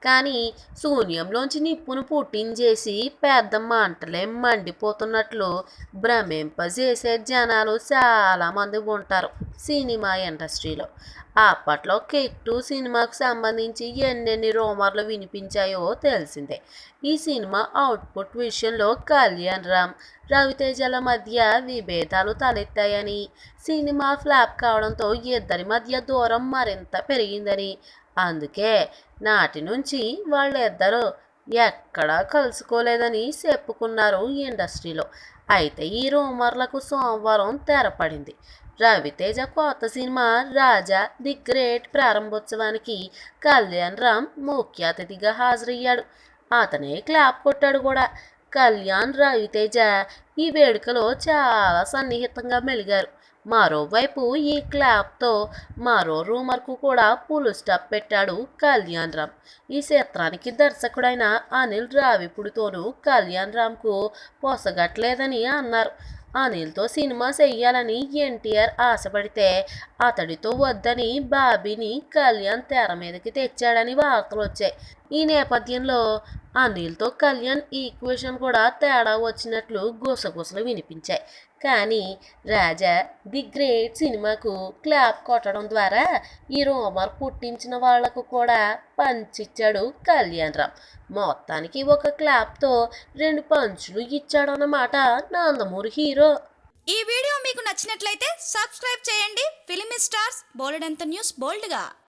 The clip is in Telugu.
కానీ శూన్యంలోంచి నిప్పును పుట్టించేసి పెద్ద మంటలే మండిపోతున్నట్లు భ్రమింపజేసే జనాలు చాలామంది ఉంటారు సినిమా ఇండస్ట్రీలో. అప్పట్లో కిక్ 2 సినిమాకు సంబంధించి ఎన్నెన్ని రూమర్లు వినిపించాయో తెలిసిందే. ఈ సినిమా అవుట్పుట్ విషయంలో కళ్యాణ్ రామ్, రవితేజల మధ్య విభేదాలు తలెత్తాయని, సినిమా ఫ్లాప్ కావడంతో ఇద్దరి మధ్య దూరం మరింత పెరిగిందని, అందుకే నాటి నుంచి వాళ్ళిద్దరూ ఎక్కడా కలుసుకోలేదని చెప్పుకున్నారు ఇండస్ట్రీలో. అయితే ఈ రూమర్లకు సోమవారం తెరపడింది. రవితేజ కొత్త సినిమా 'రాజా ది గ్రేట్' ప్రారంభోత్సవానికి కళ్యాణ్ రామ్ ముఖ్య అతిథిగా హాజరయ్యాడు. అతనే క్లాప్ కొట్టాడు కూడా. కళ్యాణ్, రవితేజ ఈ వేడుకలో చాలా సన్నిహితంగా మెలిగారు. మరోవైపు ఈ క్లాప్తో మరో రూమర్కు కూడా ఫుల్ స్టాప్ పెట్టాడు కళ్యాణ్ రామ్. ఈ చిత్రానికి దర్శకుడైన అనిల్ రావిపూడితోనూ కళ్యాణ్ రామ్కు పొసగట్లేదని అన్నారు. అనిల్తో సినిమా చెయ్యాలని ఎన్టీఆర్ ఆశపడితే అతడితో వద్దని బాబీని కళ్యాణ్ తెర మీదకి తెచ్చాడని వార్తలు వచ్చాయి. ఈ నేపథ్యంలో అనిల్తో కళ్యాణ్ ఈక్వేషన్ కూడా తేడా వచ్చినట్లు గుసగుసలు వినిపించాయి. కానీ 'రాజా ది గ్రేట్' సినిమాకు క్లాప్ కొట్టడం ద్వారా ఈ రూమర్ పుట్టించిన వాళ్లకు కూడా పంచిచ్చాడు కళ్యాణ్ రామ్. మొత్తానికి ఒక క్లాప్తో 2 పంచులు ఇచ్చాడన్నమాట నందమూరి హీరో. ఈ వీడియో మీకు నచ్చినట్లయితే సబ్స్క్రైబ్ చేయండి. ఫిలిమి స్టార్స్ బోలెడంత న్యూస్ బోల్డ్గా.